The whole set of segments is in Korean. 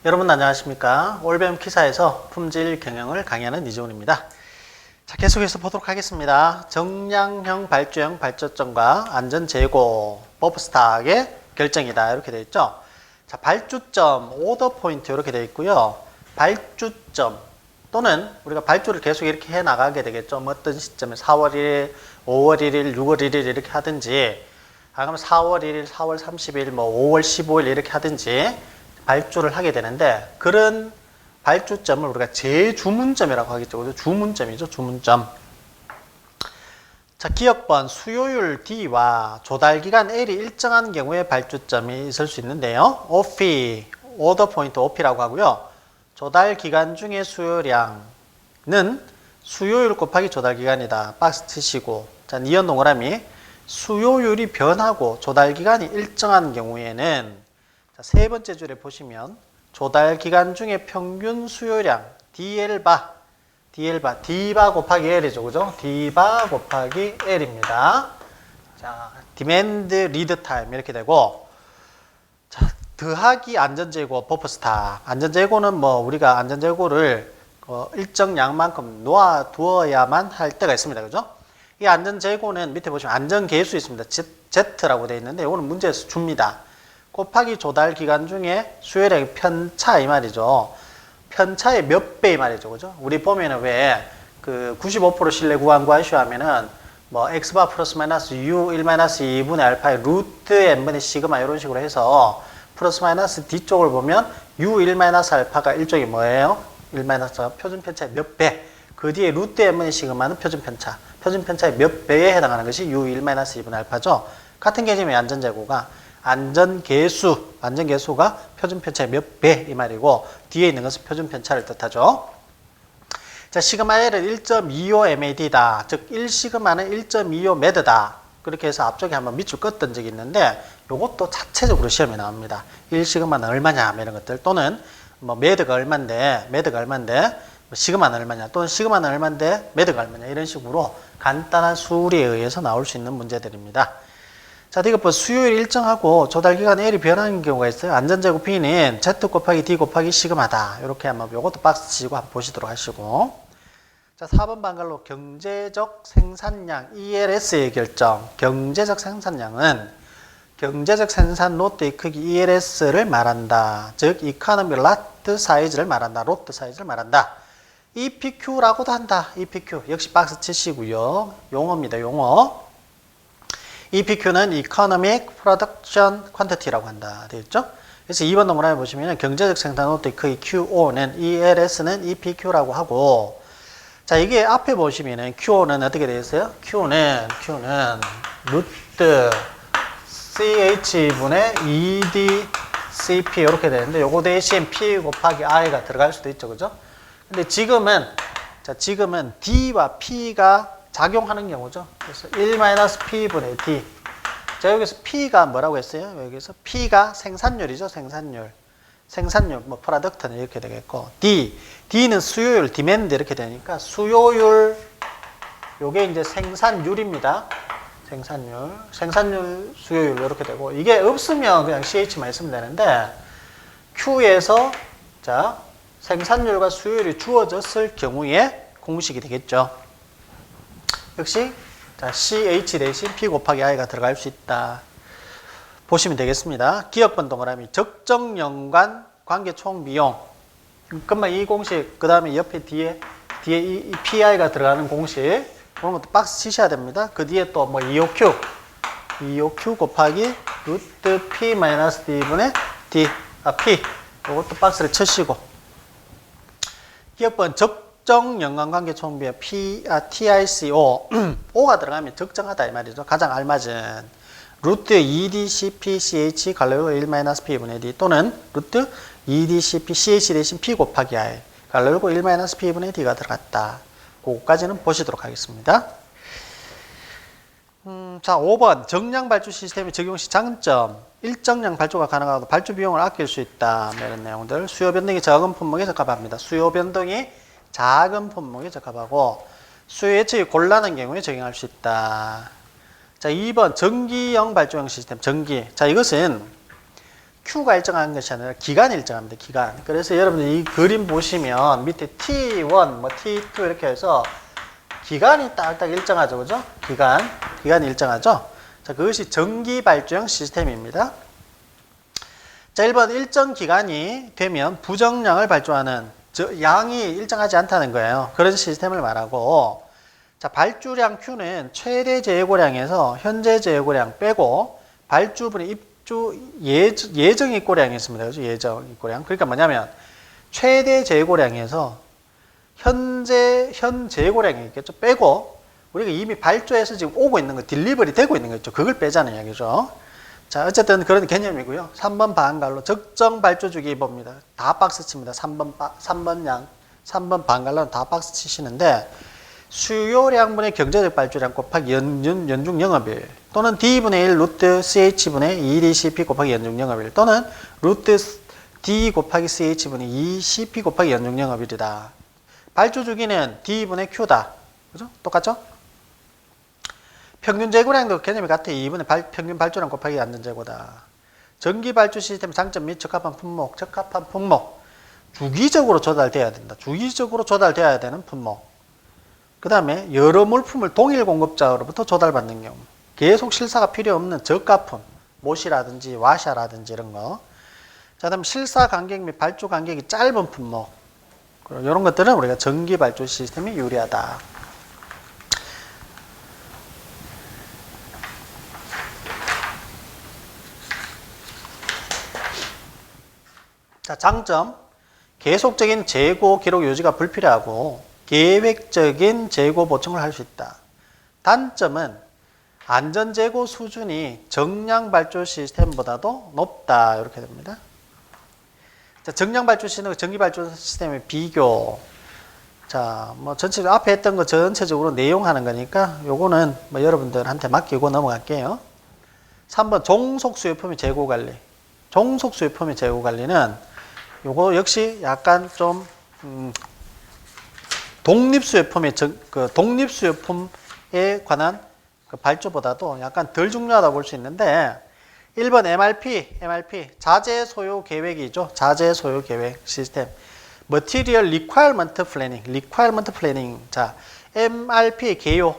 여러분 안녕하십니까? 올배움 기사에서 품질 경영을 강의하는 이재훈입니다. 자, 계속해서 보도록 하겠습니다. 정량형 발주형 발주점과 안전재고 버프스탁의 결정이다 이렇게 되어 있죠. 자, 발주점 오더 포인트 이렇게 되어 있고요. 발주점 또는 우리가 발주를 계속 이렇게 해 나가게 되겠죠. 뭐 어떤 시점에 4월 1일, 5월 1일, 6월 1일 이렇게 하든지, 그러면 4월 1일, 4월 30일, 뭐 5월 15일 이렇게 하든지 발주를 하게 되는데, 그런 발주점을 우리가 재주문점이라고 하겠죠. 주문점이죠. 주문점. 자, 기억번 수요율 D와 조달기간 L이 일정한 경우에 발주점이 있을 수 있는데요. OP, 오더 포인트 OP라고 하고요. 조달기간 중에 수요량은 수요율 곱하기 조달기간이다. 박스 치시고, 자, 니은 동그라미. 수요율이 변하고 조달기간이 일정한 경우에는, 자, 세 번째 줄에 보시면 조달기간 중에 평균 수요량 D바 곱하기 L이죠. 그죠? D바 곱하기 L입니다. 자, 디맨드 리드 타임 이렇게 되고, 자, 더하기 안전재고 버프스탁. 안전재고는 뭐 우리가 안전재고를 일정 양만큼 놓아두어야만 할 때가 있습니다. 그죠? 이 안전재고는 밑에 보시면 안전계수 있습니다. Z라고 되어 있는데 이거는 문제에서 줍니다. 곱하기 조달 기간 중에 수요량의 편차 이 말이죠. 편차의 몇 배 이 말이죠. 그죠? 우리 보면은 왜 그 95% 신뢰 구간 구하시오 하면은 뭐 x바 플러스 마이너스 u 1 마이너스 2분의 알파의 루트 n분의 시그마 이런 식으로 해서 플러스 마이너스 뒤쪽을 보면 u 1 마이너스 알파가 일종의 뭐예요? 1 마이너스 표준 편차의 몇 배. 그 뒤에 루트 n분의 시그마는 표준 편차. 표준 편차의 몇 배에 해당하는 것이 u 1 마이너스 2분의 알파죠. 같은 개념의 안전재고가 안전계수가 표준 편차의 몇 배 이 말이고, 뒤에 있는 것은 표준 편차를 뜻하죠. 자, 시그마 L은 1.25MAD다. 즉 1시그마는 1.25매드다. 그렇게 해서 앞쪽에 한번 밑줄 껐던 적이 있는데, 이것도 자체적으로 시험에 나옵니다. 1시그마는 얼마냐 이런 것들, 또는 뭐 매드가 얼마인데 시그마는 얼마냐, 또는 시그마는 얼마인데 매드가 얼마냐, 이런 식으로 간단한 수리에 의해서 나올 수 있는 문제들입니다. 자, 이거 수요일 일정하고 조달기간 L이 변하는 경우가 있어요. 안전재고 B는 Z 곱하기 D 곱하기 시그마다. 이렇게 한번 요것도 박스 치고 한번 보시도록 하시고. 자, 4번 방갈로 경제적 생산량 ELS의 결정. 경제적 생산량은 경제적 생산 로트의 크기 ELS를 말한다. 즉, 이코노미 lot 사이즈를 말한다. 로트 사이즈를 말한다. EPQ라고도 한다. EPQ. 역시 박스 치시고요. 용어입니다. 용어. EPQ는 Economic Production Quantity라고 한다. 되겠죠? 그래서 2번 동그라미 보시면 경제적 생산 로트의 크기 QO는 ELS는 EPQ라고 하고, 자, 이게 앞에 보시면은 QO는 어떻게 되어 있어요? QO는 루트 CH분의 EDCP 이렇게 되는데, 요거 대신 P 곱하기 I가 들어갈 수도 있죠. 그죠? 근데 지금은 D와 P가 작용하는 경우죠. 그래서 1-P분의 D. 자, 여기서 P가 뭐라고 했어요? 여기서 P가 생산율이죠. 생산율, 뭐, 프로덕트는 이렇게 되겠고, D는 수요율, 디맨드 이렇게 되니까 수요율, 요게 이제 생산율입니다. 생산율, 수요율 이렇게 되고, 이게 없으면 그냥 CH만 있으면 되는데, Q에서, 자, 생산율과 수요율이 주어졌을 경우에 공식이 되겠죠. 역시 자, CH 대신 P 곱하기 I가 들어갈 수 있다. 보시면 되겠습니다. 기억번 동그라미 적정 연간 관계 총 비용. 그러면 이 공식, 그 다음에 옆에 뒤에 이 PI가 들어가는 공식, 그런 것도 박스 치셔야 됩니다. 그 뒤에 또 뭐 EOQ 곱하기 루트 P 마이너스 D분의 P. 이것도 박스를 치시고. 기억번 적정 연관관계 총비의 TICO O가 들어가면 적정하다 이 말이죠. 가장 알맞은 루트 EDCP CH 갈라로 1-P분의 D 또는 루트 EDCP CH 대신 P 곱하기 I 갈라로 1-P분의 D가 들어갔다. 그거까지는 보시도록 하겠습니다. 자, 5번 정량 발주 시스템의 적용 시 장점. 일정량 발주가 가능하고 발주 비용을 아낄 수 있다. 이런 내용들. 수요 변동이 적은 품목에 적합합니다. 수요 변동이 작은 품목에 적합하고 수요 예측이 곤란한 경우에 적용할 수 있다. 자, 2번 전기형 발주형 시스템. 전기. 자, 이것은 Q가 일정한 것이 아니라 기간이 일정합니다. 기간. 그래서 여러분들 이 그림 보시면 밑에 T1, 뭐 T2 이렇게 해서 기간이 딱딱 일정하죠. 그죠? 기간이 일정하죠. 자, 그것이 전기 발주형 시스템입니다. 자, 1번 일정 기간이 되면 부정량을 발주하는 양이 일정하지 않다는 거예요. 그런 시스템을 말하고, 자, 발주량 Q는 최대 재고량에서 현재 재고량 빼고 발주분의 입주 예정 입고량이 있습니다. 그죠? 예정 입고량. 그러니까 뭐냐면 최대 재고량에서 현 재고량이 있겠죠. 빼고 우리가 이미 발주해서 지금 오고 있는 거, 딜리버리 되고 있는 거 있죠. 그걸 빼자는 이야기죠. 자, 어쨌든 그런 개념이고요. 3번 반갈로 적정 발주 주기 봅니다. 다 박스 칩니다. 3번 반갈로는 다 박스 치시는데 수요량분의 경제적 발주량 곱하기 연중 영업일 또는 D분의 1 루트 CH분의 2DCP 곱하기 연중 영업일 또는 루트 D 곱하기 CH분의 2CP 곱하기 연중 영업일이다. 발주 주기는 D분의 Q다. 그죠? 똑같죠? 평균 재고량도 개념이 같아. 2분의 평균 발주량 곱하기 안전 재고다. 전기 발주 시스템 장점 및 적합한 품목. 주기적으로 조달돼야 된다. 주기적으로 조달돼야 되는 품목. 그 다음에 여러 물품을 동일 공급자로부터 조달받는 경우. 계속 실사가 필요 없는 저가품. 못이라든지 와샤라든지 이런 거. 자, 그다음 실사 간격 및 발주 간격이 짧은 품목. 이런 것들은 우리가 전기 발주 시스템이 유리하다. 자, 장점. 계속적인 재고 기록 유지가 불필요하고 계획적인 재고 보충을 할 수 있다. 단점은 안전 재고 수준이 정량 발주 시스템보다도 높다. 이렇게 됩니다. 자, 정량 발주 시스템과 전기 발주 시스템의 비교. 자, 뭐 전체적으로 앞에 했던 거 전체적으로 내용하는 거니까 요거는 뭐 여러분들한테 맡기고 넘어갈게요. 3번 종속 수요품의 재고 관리. 종속 수요품의 재고 관리는 요거 역시 약간 좀 독립수요품에 관한 그 발주보다도 약간 덜 중요하다 볼 수 있는데 1번 MRP 자재 소요 계획이죠. 자재 소요 계획 시스템. Material Requirement Planning. 자, MRP 개요.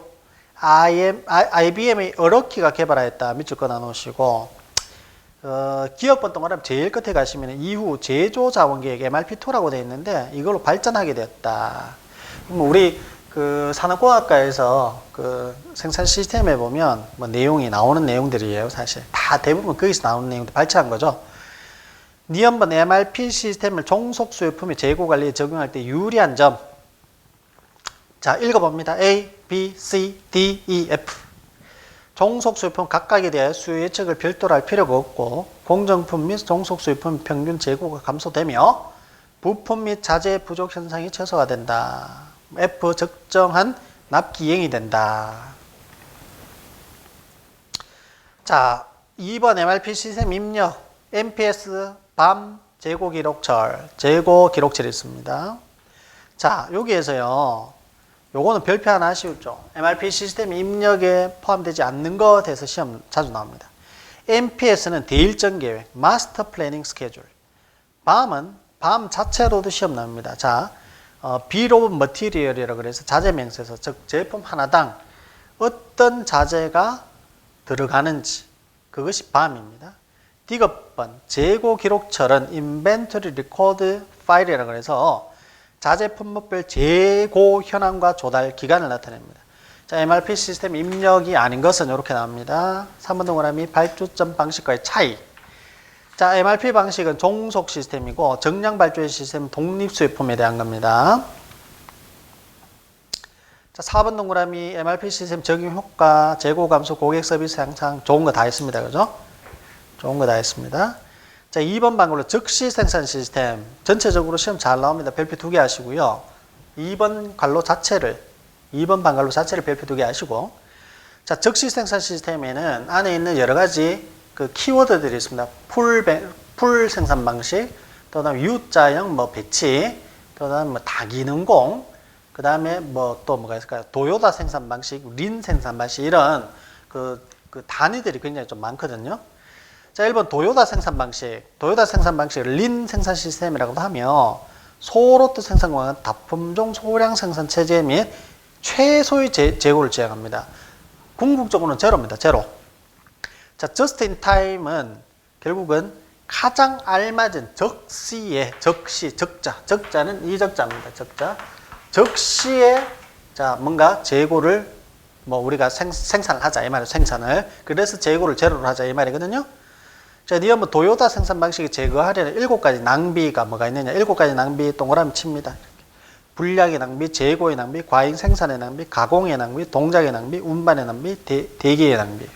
IBM의 어럭키가 개발하였다. 밑줄 꺼놔 놓으시고 기업번 동그라미 제일 끝에 가시면 이후 제조자원계획 MRP2라고 되어 있는데 이걸로 발전하게 되었다. 우리 그 산업공학과에서 그 생산 시스템에 보면 뭐 내용이 나오는 내용들이에요. 사실 다 대부분 거기서 나오는 내용들 발췌한 거죠. 니언번 MRP 시스템을 종속 수요품의 재고 관리에 적용할 때 유리한 점. 자, 읽어봅니다. A, B, C, D, E, F. 종속 수요품 각각에 대하여 수요 예측을 별도로 할 필요가 없고 공정품 및 종속 수요품 평균 재고가 감소되며 부품 및 자재 부족 현상이 최소화 된다. F 적정한 납기 이행이 된다. 자, 2번 MRP 시스템 입력 MPS 밤 재고 기록철이 있습니다. 자, 여기에서요. 요거는 별표 하나 하시죠. MRP 시스템 입력에 포함되지 않는 것에 대해서 시험 자주 나옵니다. MPS는 대일정 계획, 마스터 플래닝 스케줄. 밤은 밤 자체로도 시험 나옵니다. 자, 비ll of material이라고 그래서 자재 명세서, 즉 제품 하나당 어떤 자재가 들어가는지 그것이 밤입니다. 디귿번 재고 기록철은 inventory record file이라고 그래서 자재 품목별 재고 현황과 조달 기간을 나타냅니다. 자, MRP 시스템 입력이 아닌 것은 이렇게 나옵니다. 3번 동그라미 발주점 방식과의 차이. 자, MRP 방식은 종속 시스템이고 정량 발주의 시스템은 독립수요품에 대한 겁니다. 자, 4번 동그라미 MRP 시스템 적용 효과, 재고 감소, 고객 서비스 향상 좋은 거 다 했습니다. 그죠? 좋은 거 다 했습니다. 자, 2번 방글로 즉시 생산 시스템. 전체적으로 시험 잘 나옵니다. 별표 2개 하시고요. 2번 방갈로 자체를 별표 2개 하시고. 자, 즉시 생산 시스템에는 안에 있는 여러 가지 그 키워드들이 있습니다. 풀 생산 방식, 또 다음에 U자형 뭐 배치, 또 다음에 뭐 다기능공, 그 다음에 뭐 또 뭐가 있을까요? 도요다 생산 방식, 린 생산 방식, 이런 그 단위들이 굉장히 좀 많거든요. 자, 1번 도요타 생산 방식. 도요타 생산 방식을 린 생산 시스템이라고도 하며 소로트 생산 공항은 다품종 소량 생산 체제 및 최소의 재고를 지향합니다. 궁극적으로는 제로입니다. 제로. 자, just in time은 결국은 가장 알맞은 적시에 적자는 이 적자입니다. 적시에 자, 뭔가 재고를 뭐 우리가 생산을 하자 이 말이에요. 생산을. 그래서 재고를 제로로 하자 이 말이거든요. 자, 니 한번 도요타 생산 방식이 제거하려는 7가지 낭비가 뭐가 있느냐. 7가지 낭비 동그라미 칩니다. 분량의 낭비, 재고의 낭비, 과잉 생산의 낭비, 가공의 낭비, 동작의 낭비, 운반의 낭비, 대기의 낭비.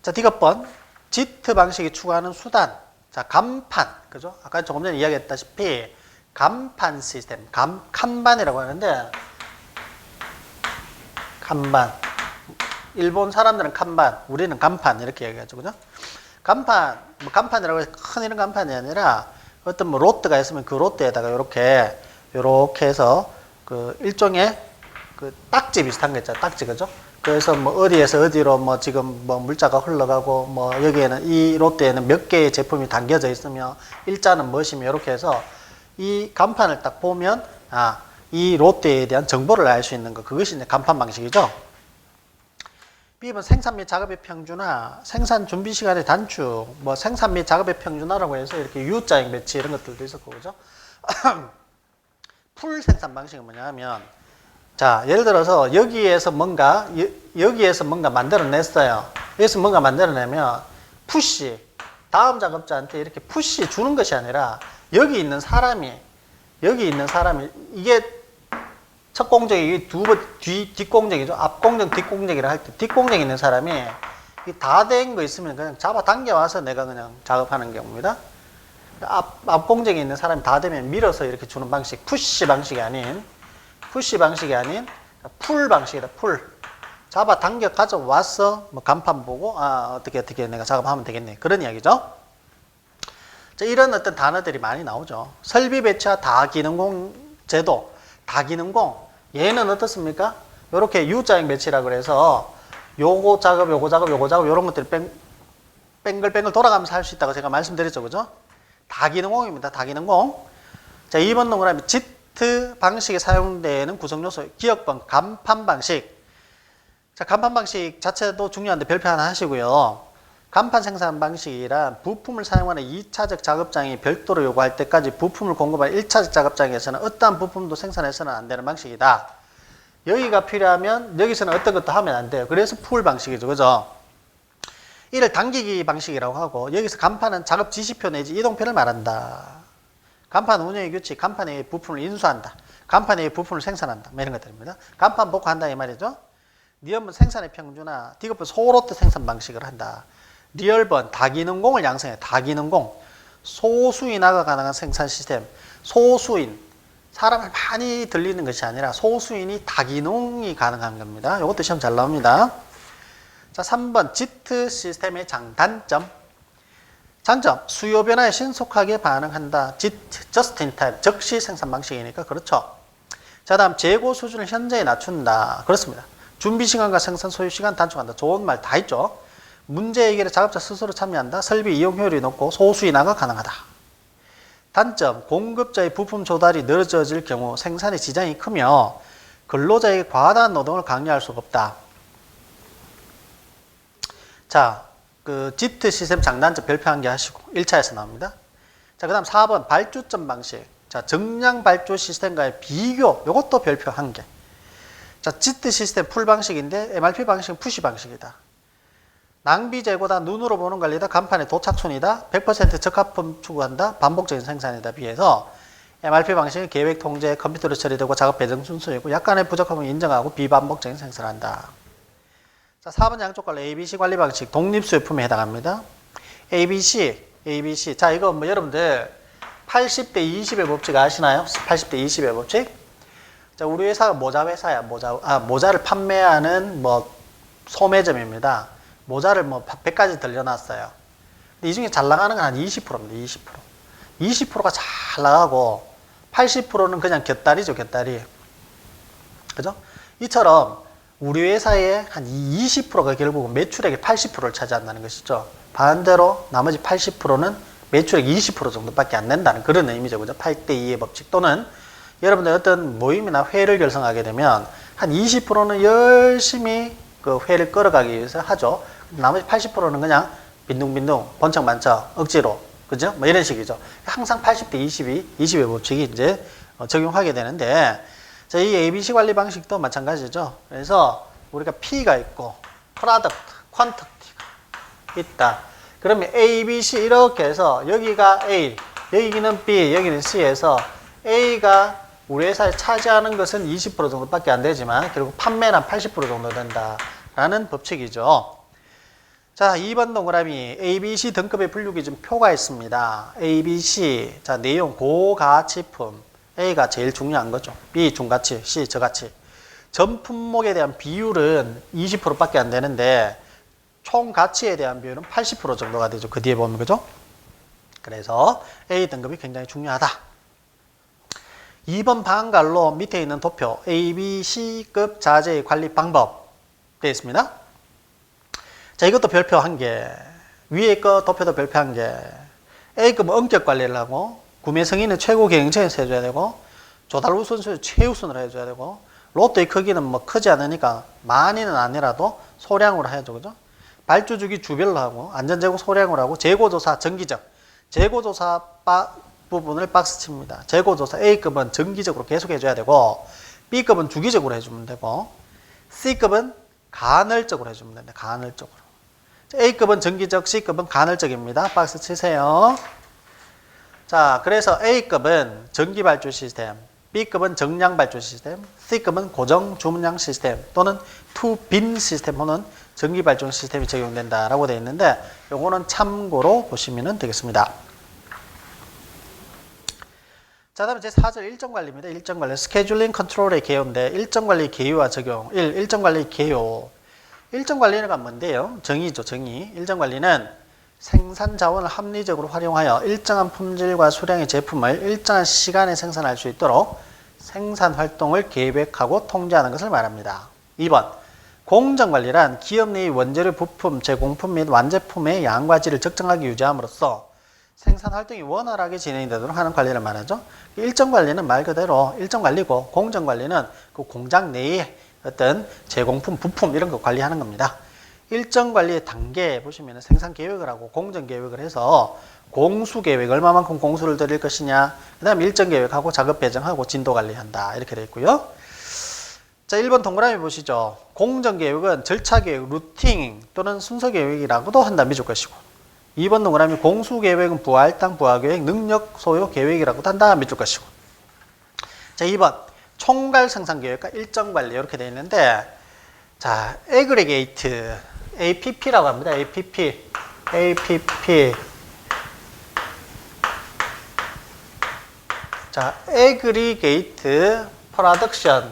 자, 디귿번 지트 방식이 추구하는 수단. 자, 간판. 그죠? 아까 조금 전에 이야기했다시피 간판 시스템, 칸반이라고 하는데 간판. 일본 사람들은 칸반, 우리는 간판 이렇게 얘기하죠. 그죠? 간판, 뭐 간판이라고 해서 큰 이런 간판이 아니라 어떤 뭐 롯데가 있으면 그 롯데에다가 요렇게 해서 그 일종의 그 딱지 비슷한 거 있잖아요. 딱지, 그죠? 그래서 뭐 어디에서 어디로 뭐 지금 뭐 물자가 흘러가고 뭐 여기에는 이 롯데에는 몇 개의 제품이 담겨져 있으며 일자는 무엇이며 이렇게 해서 이 간판을 딱 보면 아, 이 롯데에 대한 정보를 알 수 있는 거, 그것이 이제 간판 방식이죠. B번 생산 및 작업의 평준화, 생산 준비 시간의 단축, 뭐 생산 및 작업의 평준화라고 해서 이렇게 U자형 배치 이런 것들도 있었고, 그죠? 풀 생산 방식은 뭐냐 하면, 자, 예를 들어서 여기에서 뭔가 만들어냈어요. 여기서 뭔가 만들어내면 푸시, 다음 작업자한테 이렇게 푸시 주는 것이 아니라 여기 있는 사람이 이게 첫 공정이 뒷공정이죠. 앞 공정, 뒷공정이라 할 때 뒷공정에 있는 사람이 다 된 거 있으면 그냥 잡아 당겨와서 내가 그냥 작업하는 경우입니다. 앞 공정에 있는 사람이 다 되면 밀어서 이렇게 주는 방식, 푸시 방식이 아닌 풀 방식이다. 풀. 잡아 당겨 가져와서 뭐 간판 보고 아 어떻게 내가 작업하면 되겠네. 그런 이야기죠. 자, 이런 어떤 단어들이 많이 나오죠. 설비 배치와 다기능공 제도, 다기능공. 얘는 어떻습니까? 요렇게 U자형 배치라고 그래서 요거 작업 요런 것들이 뺑글뺑글 돌아가면서 할 수 있다고 제가 말씀드렸죠. 그죠? 다기능공입니다. 다기능공. 자, 2번 동그라미 지트 방식에 사용되는 구성요소 기억번 간판 방식. 자, 간판 방식 자체도 중요한데 별표 하나 하시고요. 간판 생산 방식이란 부품을 사용하는 2차적 작업장이 별도로 요구할 때까지 부품을 공급하는 1차적 작업장에서는 어떠한 부품도 생산해서는 안 되는 방식이다. 여기가 필요하면 여기서는 어떤 것도 하면 안 돼요. 그래서 풀 방식이죠. 그죠? 이를 당기기 방식이라고 하고 여기서 간판은 작업 지시표 내지 이동표를 말한다. 간판 운영의 규칙, 간판의 부품을 인수한다. 간판의 부품을 생산한다. 이런 것들입니다. 간판 복구한다 이 말이죠. 니은번 생산의 평준화, 디귿번 소로트 생산 방식을 한다. 리얼번 다기능공을 양성해. 다기능공. 소수인화가 가능한 생산 시스템. 소수인. 사람을 많이 들리는 것이 아니라 소수인이 다기능이 가능한 겁니다. 이것도 시험 잘 나옵니다. 자, 3번 지트 시스템의 단점. 장점. 수요 변화에 신속하게 반응한다. just in time. 즉시 생산 방식이니까 그렇죠. 자, 다음 재고 수준을 현저히 낮춘다. 그렇습니다. 준비 시간과 생산 소요 시간 단축한다. 좋은 말 다 있죠. 문제 해결에 작업자 스스로 참여한다. 설비 이용 효율이 높고 소수인화가 가능하다. 단점, 공급자의 부품 조달이 늦어질 경우 생산에 지장이 크며 근로자에게 과다한 노동을 강요할 수가 없다. 자, 그 지트 시스템 장단점 별표 한 개 하시고 1차에서 나옵니다. 자, 그 다음 4번 발주점 방식. 자, 정량 발주 시스템과의 비교. 이것도 별표 한 개. 자, 지트 시스템 풀 방식인데 MRP 방식은 푸시 방식이다. 낭비 제고다. 눈으로 보는 관리다. 간판의 도착순이다. 100% 적합품 추구한다. 반복적인 생산이다. 비해서 MRP 방식은 계획 통제, 컴퓨터로 처리되고 작업 배정 순서이고 약간의 부족함을 인정하고 비반복적인 생산을 한다. 자, 4번 양쪽 관리 ABC 관리 방식 독립수요품에 해당합니다. ABC. 자, 이거 뭐 여러분들 80대 20의 법칙 아시나요? 80대 20의 법칙? 자, 우리 회사가 모자 회사야. 모자를 판매하는 뭐 소매점입니다. 모자를 뭐 100가지 들려놨어요. 근데 이 중에 잘 나가는 건 한 20%입니다. 20%가 잘 나가고 80%는 그냥 곁다리죠. 곁다리. 그죠? 이처럼 우리 회사의 한 20%가 결국은 매출액의 80%를 차지한다는 것이죠. 반대로 나머지 80%는 매출액 20% 정도밖에 안 된다는 그런 의미죠. 그죠? 8대2의 법칙. 또는 여러분들 어떤 모임이나 회를 결성하게 되면 한 20%는 열심히 그 회를 끌어가기 위해서 하죠. 나머지 80%는 그냥 빈둥빈둥, 번쩍만쩍, 억지로. 그죠? 뭐 이런 식이죠. 항상 80대 20의 법칙이 이제 적용하게 되는데, 자, 이 ABC 관리 방식도 마찬가지죠. 그래서 우리가 P가 있고, 프로덕트, 퀀티티가 있다. 그러면 A, B, C 이렇게 해서 여기가 A, 여기는 B, 여기는 C에서 A가 우리 회사에 차지하는 것은 20% 정도밖에 안 되지만 결국 판매는 80% 정도 된다라는 법칙이죠. 자, 2번 동그라미 A, B, C 등급의 분류기준 표가 있습니다. A, B, C. 자, 내용 고가치품. A가 제일 중요한 거죠. B 중가치, C 저가치. 전 품목에 대한 비율은 20%밖에 안 되는데 총 가치에 대한 비율은 80% 정도가 되죠. 그 뒤에 보면 그죠? 그래서 A 등급이 굉장히 중요하다. 2번 방갈로 밑에 있는 도표 A, B, C급 자재 관리 방법 되어 있습니다. 자, 이것도 별표 1개, 위에 거 도표도 별표 1개. A급은 엄격 관리를 하고 구매 승인은 최고 경영처에서 해줘야 되고 조달 우선순위 최우선으로 해줘야 되고 로또의 크기는 뭐 크지 않으니까 많이는 아니라도 소량으로 해야죠. 그죠? 발주 주기 주별로 하고 안전재고 소량으로 하고 재고조사 정기적. 재고조사 부분을 박스 칩니다. 재고조사 A급은 정기적으로 계속 해줘야 되고 B급은 주기적으로 해주면 되고 C급은 간헐적으로 해주면 됩니다. 간헐적으로. A급은 정기적, C급은 간헐적입니다. 박스 치세요. 자, 그래서 A급은 정기 발주 시스템, B급은 정량 발주 시스템, C급은 고정 주문량 시스템 또는 투빈 시스템 혹은 정기 발주 시스템이 적용된다라고 되어 있는데 요거는 참고로 보시면 되겠습니다. 자, 다음에 제4절 일정관리입니다. 일정관리. 스케줄링 컨트롤의 개요인데 일정관리 개요와 적용. 1. 일정관리 개요. 일정관리가 뭔데요? 정의죠. 정의. 일정관리는 생산자원을 합리적으로 활용하여 일정한 품질과 수량의 제품을 일정한 시간에 생산할 수 있도록 생산활동을 계획하고 통제하는 것을 말합니다. 2번. 공정관리란 기업 내의 원재료 부품, 제공품 및 완제품의 양과 질을 적정하게 유지함으로써 생산활동이 원활하게 진행되도록 하는 관리를 말하죠. 일정관리는 말 그대로 일정관리고 공정관리는 그 공장 내의 어떤 제공품, 부품 이런 거 관리하는 겁니다. 일정관리의 단계 보시면 생산계획을 하고 공정계획을 해서 공수계획, 얼마만큼 공수를 들일 것이냐, 그 다음에 일정계획하고 작업 배정하고 진도관리한다. 이렇게 되어 있고요. 자, 1번 동그라미 보시죠. 공정계획은 절차계획, 루팅 또는 순서계획이라고도 한다 믿을 것이고 2번 동그라미 공수계획은 부할당, 부하계획, 능력 소요 계획이라고도 한다 믿을 것이고 자, 2번 총괄 생산계획과 일정관리 이렇게 되어 있는데 자, 애그리게이트 APP라고 합니다. APP 자, 애그리게이트 프로덕션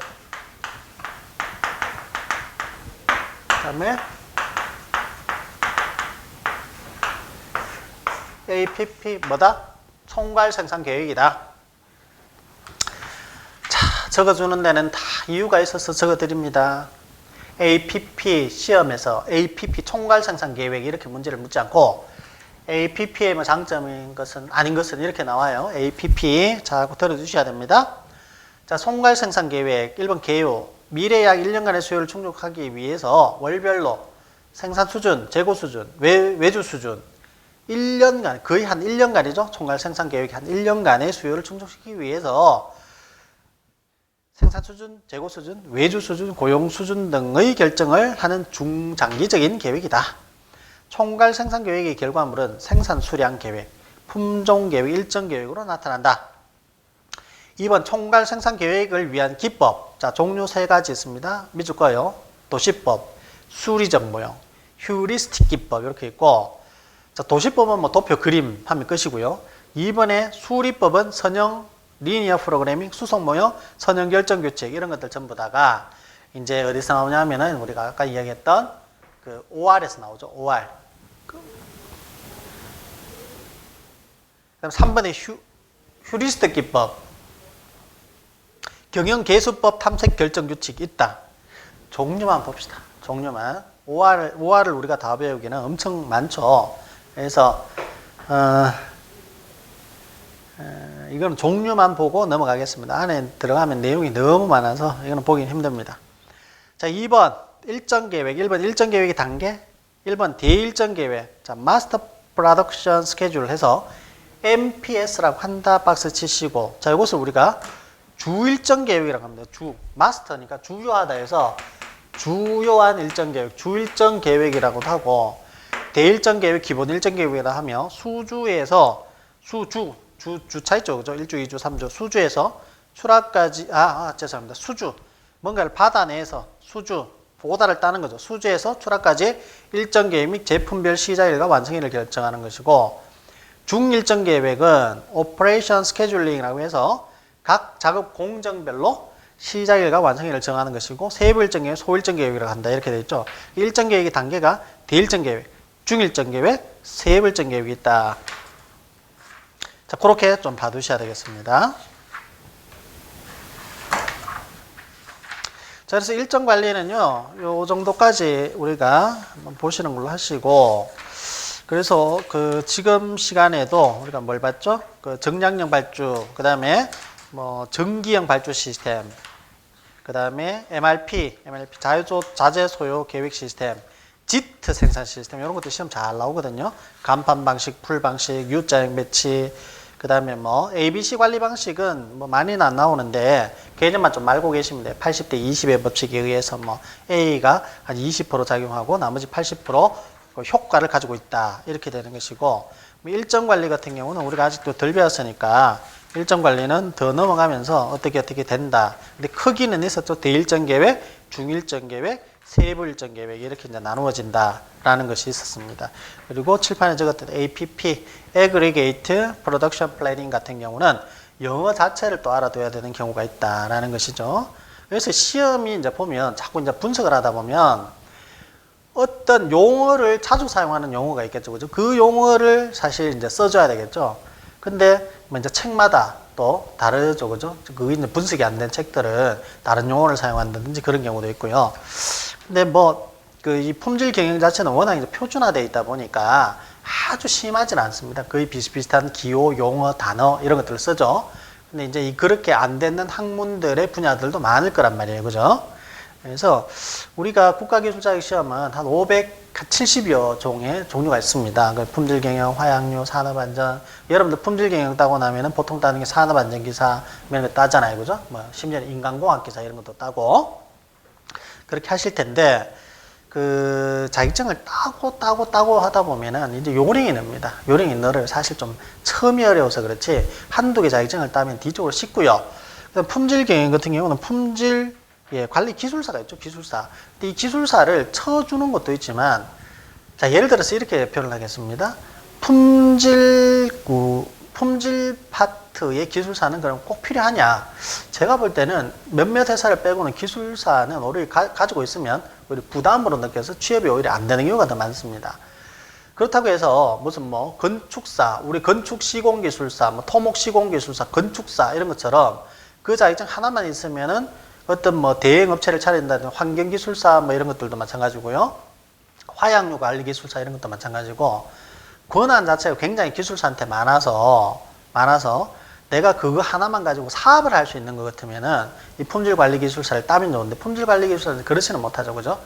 그다음에 APP 뭐다? 총괄 생산 계획이다. 자, 적어주는 데는 다 이유가 있어서 적어드립니다. APP 시험에서 APP 총괄 생산 계획 이렇게 문제를 묻지 않고 APP의 뭐 장점인 것은 아닌 것은 이렇게 나와요. APP 자, 들어주셔야 됩니다. 자, 총괄 생산 계획 1번 개요. 미래 약 1년간의 수요를 충족하기 위해서 월별로 생산 수준, 재고 수준, 외주 수준 1년간, 거의 한 1년간이죠. 총괄 생산 계획이 한 1년간의 수요를 충족시키기 위해서 생산 수준, 재고 수준, 외주 수준, 고용 수준 등의 결정을 하는 중장기적인 계획이다. 총괄 생산 계획의 결과물은 생산 수량 계획, 품종 계획, 일정 계획으로 나타난다. 2번 총괄 생산 계획을 위한 기법. 자, 종류 3가지 있습니다. 밑줄 거요. 도시법, 수리적 모형, 휴리스틱 기법 이렇게 있고 자, 도시법은 뭐 도표 그림 하면 끝이고요. 2번에 수리법은 선형 리니어 프로그래밍, 수속 모형, 선형 결정 규칙 이런 것들 전부 다가 이제 어디서 나오냐면은 우리가 아까 이야기했던 그 OR에서 나오죠. OR. 그다음 3번에 휴리스틱 기법. 경영 개수법 탐색 결정 규칙 있다. 종류만 봅시다. 종류만. OR을 우리가 다 배우기는 엄청 많죠. 그래서 이건 종류만 보고 넘어가겠습니다. 안에 들어가면 내용이 너무 많아서 이거는 보기 힘듭니다. 자, 2번 일정 계획. 1번 일정 계획의 단계. 1번 대일정 계획. 자, 마스터 프로덕션 스케줄 해서 MPS라고 한다 박스 치시고, 자, 이것을 우리가 주일정 계획이라고 합니다. 마스터니까 주요하다 해서 주요한 일정 계획, 주일정 계획이라고도 하고, 대일정 계획, 기본 일정 계획이라 하며, 수주에서 주차 있죠, 그죠? 1주, 2주, 3주. 수주에서 출하까지, 죄송합니다. 수주. 뭔가를 받아내서 오다를 따는 거죠. 수주에서 출하까지 일정 계획 및 제품별 시작일과 완성일을 결정하는 것이고, 중일정 계획은 오퍼레이션 스케줄링이라고 해서 각 작업 공정별로 시작일과 완성일을 정하는 것이고, 세부 일정 계획, 소일정 계획이라고 한다. 이렇게 되어 있죠. 일정 계획의 단계가 대일정 계획, 중일정 계획, 세부 일정 계획이 있다. 자, 그렇게 좀 봐두셔야 되겠습니다. 자, 그래서 일정 관리는요, 요 정도까지 우리가 한번 보시는 걸로 하시고, 그래서 그 지금 시간에도 우리가 뭘 봤죠? 그 정량형 발주, 그 다음에 뭐 전기형 발주 시스템, 그 다음에 MRP 자재 소요 계획 시스템, JIT 생산 시스템, 이런 것도 시험 잘 나오거든요. 간판 방식, 풀 방식, U자형 배치, 그 다음에 뭐 ABC 관리 방식은 뭐 많이는 안 나오는데 개념만 좀 알고 계시면 돼요. 80대 20의 법칙에 의해서 뭐 A가 한 20% 작용하고 나머지 80% 효과를 가지고 있다. 이렇게 되는 것이고, 일정 관리 같은 경우는 우리가 아직도 덜 배웠으니까 일정 관리는 더 넘어가면서 어떻게 된다. 근데 크기는 있었죠. 대일정 계획, 중일정 계획, 세부 일정 계획 이렇게 이제 나누어진다라는 것이 있었습니다. 그리고 칠판에 적었던 APP, Aggregate Production Planning 같은 경우는 영어 자체를 또 알아둬야 되는 경우가 있다라는 것이죠. 그래서 시험이 이제 보면 자꾸 이제 분석을 하다 보면 어떤 용어를 자주 사용하는 용어가 있겠죠. 그죠? 그 용어를 사실 이제 써줘야 되겠죠. 근데 뭐 이제 책마다 또 다르죠. 그죠? 그 이제 분석이 안 된 책들은 다른 용어를 사용한다든지 그런 경우도 있고요. 근데 뭐 그 이 품질 경영 자체는 워낙 이제 표준화되어 있다 보니까 아주 심하진 않습니다. 거의 비슷비슷한 기호, 용어, 단어 이런 것들을 쓰죠. 근데 이제 그렇게 안 되는 학문들의 분야들도 많을 거란 말이에요. 그죠? 그래서 우리가 국가기술자격시험은 한 570여 종의 종류가 있습니다. 품질경영, 화약류, 산업안전. 여러분들 품질경영 따고 나면은 보통 따는 게 산업안전기사 이런 거 따잖아요. 그죠? 뭐 심지어는 인간공학기사 이런 것도 따고 그렇게 하실 텐데, 그 자격증을 따고 하다 보면은 이제 요령이 늡니다. 요령이 늘어요. 사실 좀 처음이 어려워서 그렇지 한두 개 자격증을 따면 뒤쪽으로 쉽고요. 품질경영 같은 경우는 관리 기술사가 있죠. 기술사. 근데 이 기술사를 쳐주는 것도 있지만, 자, 예를 들어서 이렇게 표현을 하겠습니다. 품질 파트의 기술사는 그럼 꼭 필요하냐? 제가 볼 때는 몇몇 회사를 빼고는 기술사는 오히려 가지고 있으면 오히려 부담으로 느껴서 취업이 오히려 안 되는 경우가 더 많습니다. 그렇다고 해서 무슨 뭐 건축사, 우리 건축 시공기술사, 뭐 토목 시공기술사, 건축사 이런 것처럼 그 자격증 하나만 있으면은 어떤 뭐 대행 업체를 차린다든지 환경기술사 뭐 이런 것들도 마찬가지고요. 화약류 관리기술사 이런 것도 마찬가지고, 권한 자체가 굉장히 기술사한테 많아서 내가 그거 하나만 가지고 사업을 할 수 있는 것 같으면은 이 품질관리기술사를 따면 좋은데, 품질관리기술사는 그렇지는 못하죠. 그죠?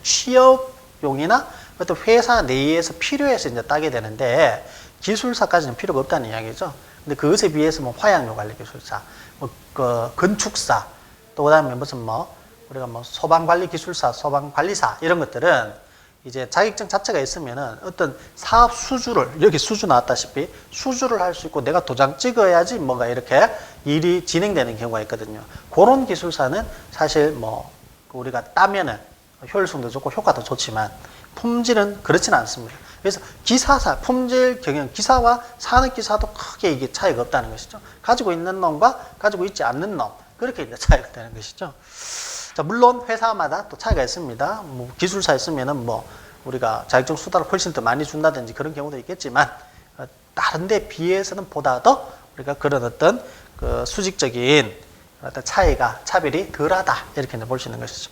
취업용이나 어떤 회사 내에서 필요해서 이제 따게 되는데 기술사까지는 필요가 없다는 이야기죠. 근데 그것에 비해서 뭐 화약류 관리기술사, 뭐 건축사, 또 그다음에 무슨 뭐 우리가 뭐 소방관리기술사, 소방관리사 이런 것들은 이제 자격증 자체가 있으면은 어떤 사업 수주를, 여기 수주 나왔다시피 수주를 할 수 있고 내가 도장 찍어야지 뭔가 이렇게 일이 진행되는 경우가 있거든요. 그런 기술사는 사실 뭐 우리가 따면은 효율성도 좋고 효과도 좋지만 품질은 그렇지는 않습니다. 그래서 기사사, 품질 경영 기사와 산업기사도 크게 이게 차이가 없다는 것이죠. 가지고 있는 놈과 가지고 있지 않는 놈, 그렇게 이제 차이가 되는 것이죠. 자, 물론 회사마다 또 차이가 있습니다. 뭐 기술사 있으면은 뭐 우리가 자격증 수당을 훨씬 더 많이 준다든지 그런 경우도 있겠지만, 다른 데 비해서는 보다 더 우리가 그런 어떤 그 수직적인 어떤 차별이 덜하다. 이렇게 볼 수 있는 것이죠.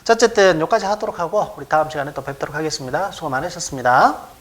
자, 어쨌든 여기까지 하도록 하고 우리 다음 시간에 또 뵙도록 하겠습니다. 수고 많으셨습니다.